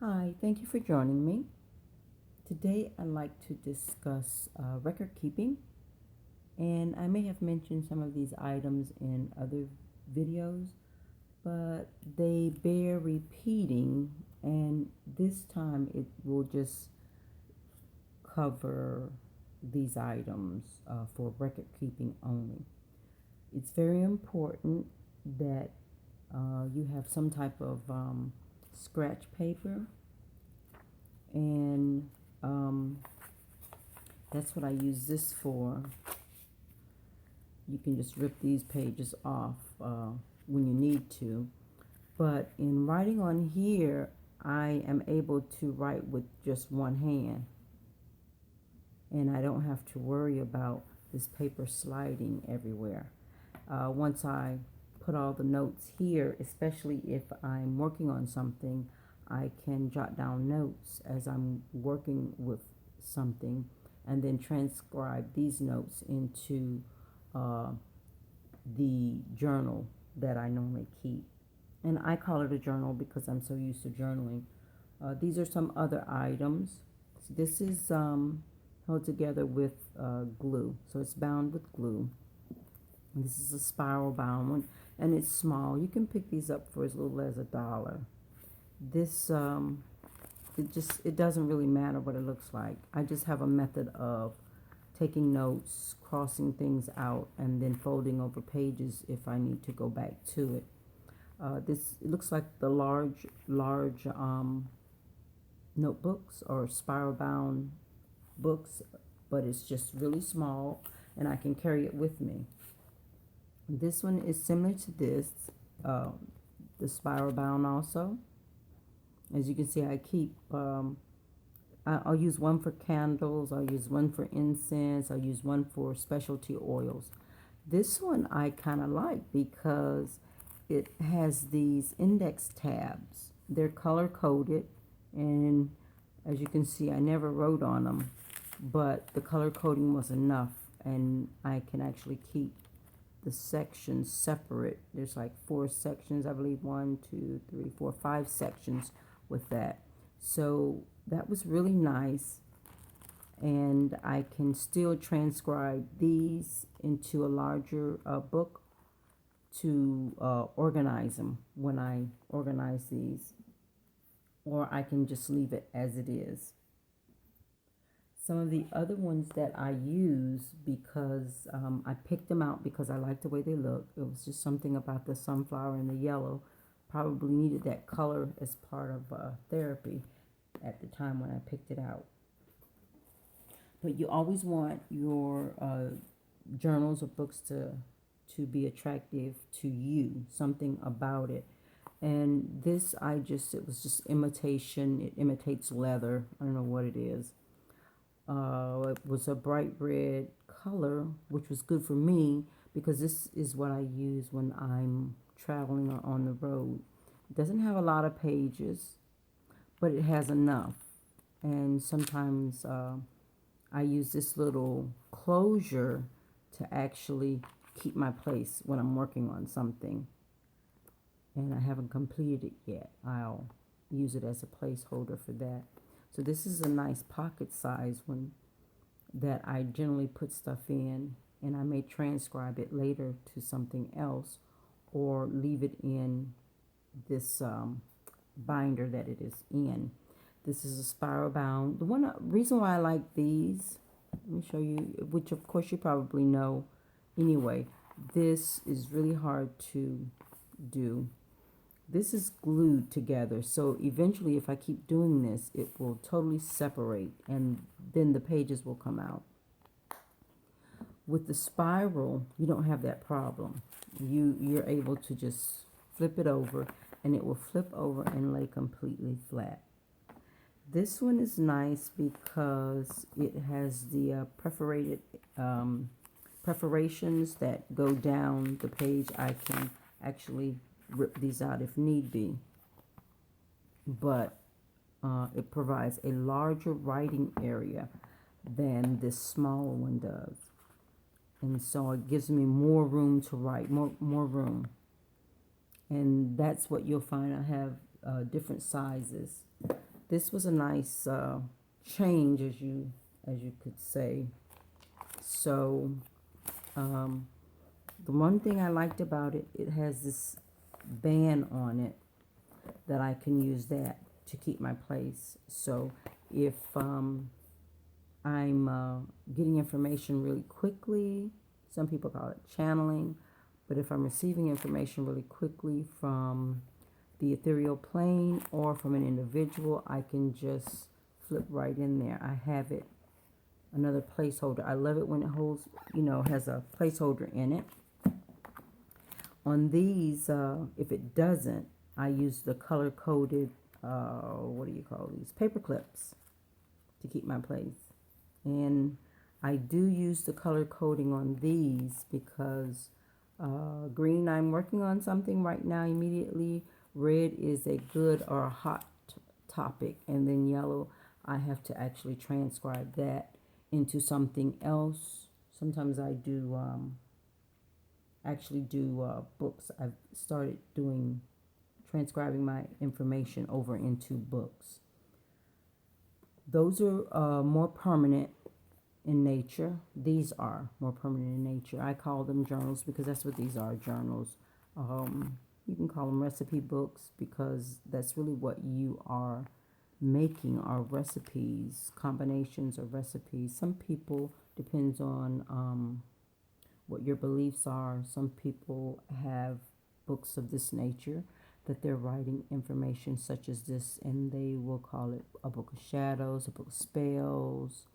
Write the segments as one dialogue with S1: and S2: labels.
S1: Hi, thank you for joining me. Today I'd like to discuss record keeping, and I may have mentioned some of these items in other videos, but they bear repeating, and this time it will just cover these items for record keeping only. It's very important that you have some type of scratch paper, and um, that's what I use this for. You can just rip these pages off when you need to. But in writing on here, I am able to write with just one hand. And I don't have to worry about this paper sliding everywhere. Once I put all the notes here, especially if I'm working on something, I can jot down notes as I'm working with something and then transcribe these notes into uh, the journal that I normally keep. And I call it a journal because I'm so used to journaling. These are some other items. This is held together with glue. So it's bound with glue. And this is a spiral bound one, and it's small. You can pick these up for as little as $1. This it doesn't really matter what it looks like. I just have a method of taking notes, crossing things out, and then folding over pages if I need to go back to it. This it looks like the large notebooks or spiral bound books, but it's just really small, and I can carry it with me. This one is similar to this, the spiral bound also. As you can see, I keep, I'll use one for candles, I'll use one for incense, I'll use one for specialty oils. This one I kind of like because it has these index tabs. They're color coded, and as you can see, I never wrote on them, but the color coding was enough, and I can actually keep the sections separate. There's like 4 sections, I believe, 1, 2, 3, 4, 5 sections with that. So that was really nice, and I can still transcribe these into a larger book to organize them when I organize these, or I can just leave it as it is. Some of the other ones that I use because I picked them out because I like the way they look. It was just something about the sunflower and the yellow. Probably needed that color as part of therapy at the time when I picked it out. But you always want your journals or books to be attractive to you, something about it. And this, it was just imitation. It imitates leather. I don't know what it is. It was a bright red color, which was good for me because this is what I use when I'm traveling or on the road. It doesn't have a lot of pages, but it has enough. And sometimes I use this little closure to actually keep my place when I'm working on something and I haven't completed it yet. I'll use it as a placeholder for that. So this is a nice pocket size one that I generally put stuff in, and I may transcribe it later to something else or leave it in this binder that it is in. This is a spiral bound. The one reason why I like these, let me show you, which of course you probably know anyway. This is really hard to do. This is glued together, so eventually if I keep doing this, it will totally separate, and then the pages will come out. With the spiral, you don't have that problem. You're able to just flip it over, and it will flip over and lay completely flat. This one is nice because it has the perforations that go down the page. I can actually rip these out if need be, but it provides a larger writing area than this smaller one does, and so it gives me more room to write, more room. And that's what you'll find. I have different sizes. this was a nice change, as you could say. So the one thing I liked about it, it has this band on it that I can use that to keep my place. So if I'm getting information really quickly, some people call it channeling, but if I'm receiving information really quickly from the ethereal plane or from an individual, I can just flip right in there. I have it, another placeholder. I love it when it holds, has a placeholder in it. On these, if it doesn't, I use the color-coded, what do you call these? Paper clips to keep my place. And I do use the color coding on these because green, I'm working on something right now immediately. Red is a good or a hot topic. And then yellow, I have to actually transcribe that into something else. Sometimes I do books. I've started doing transcribing my information over into books. Those are more permanent in nature. These are more permanent in nature. I call them journals because that's what these are, journals. You can call them recipe books because that's really what you are making are recipes, combinations of recipes. Some people, depends on what your beliefs are. Some people have books of this nature that they're writing information such as this, and they will call it a book of shadows, a book of spells.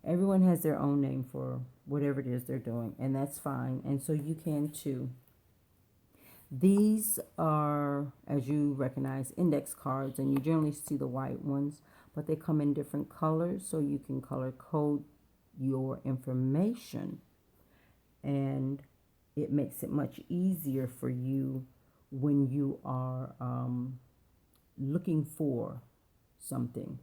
S1: Everyone has their own name for whatever it is they're doing, and that's fine, and so you can too. These are, as you recognize, index cards, and you generally see the white ones, but they come in different colors, so you can color code your information, and it makes it much easier for you when you are looking for something.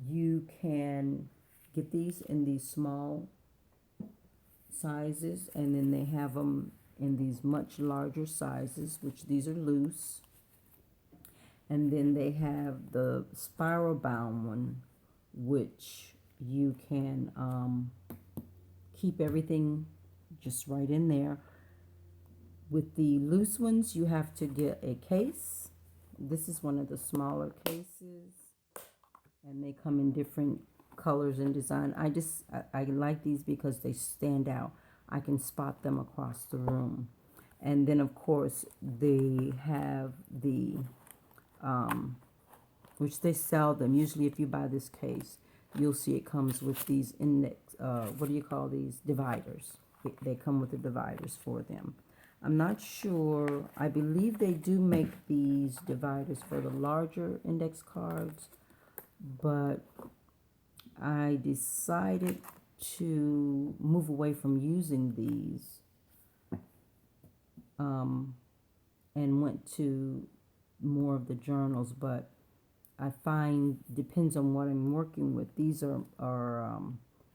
S1: You can get these in these small sizes, and then they have them in these much larger sizes, which these are loose. And then they have the spiral bound one, which you can keep everything just right in there. With the loose ones, you have to get a case. This is one of the smaller cases, and they come in different colors and design. I like these because they stand out. I can spot them across the room. And then of course they have the which they sell them. Usually if you buy this case, you'll see it comes with these index what do you call these, dividers. They come with the dividers for them. I'm not sure. I believe they do make these dividers for the larger index cards, but I decided to move away from using these and went to more of the journals. But I find, depends on what I'm working with, these are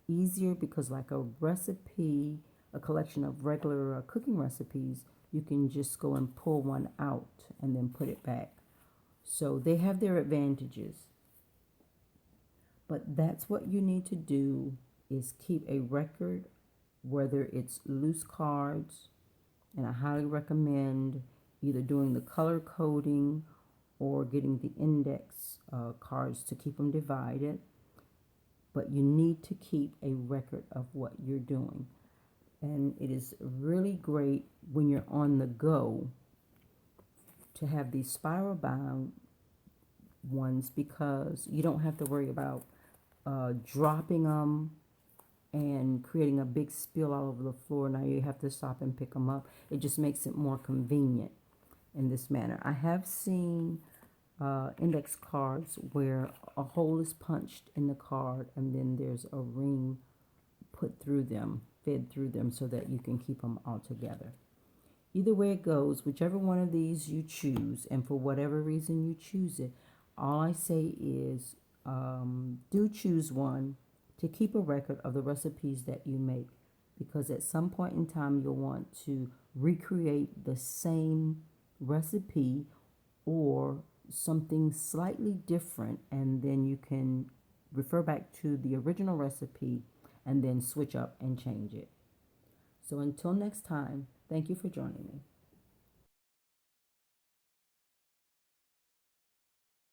S1: easier because like a recipe, a collection of regular cooking recipes, you can just go and pull one out and then put it back. So they have their advantages. But that's what you need to do, is keep a record, whether it's loose cards, and I highly recommend either doing the color coding or getting the index cards to keep them divided. But you need to keep a record of what you're doing. And it is really great when you're on the go to have these spiral bound ones, because you don't have to worry about dropping them and creating a big spill all over the floor. Now you have to stop and pick them up. It just makes it more convenient in this manner. I have seen index cards where a hole is punched in the card and then there's a ring put through them, fed through them, so that you can keep them all together. Either way it goes, whichever one of these you choose, and for whatever reason you choose it, all I say is do choose one to keep a record of the recipes that you make, because at some point in time you'll want to recreate the same recipe or something slightly different, and then you can refer back to the original recipe and then switch up and change it. So until next time, thank you for joining me.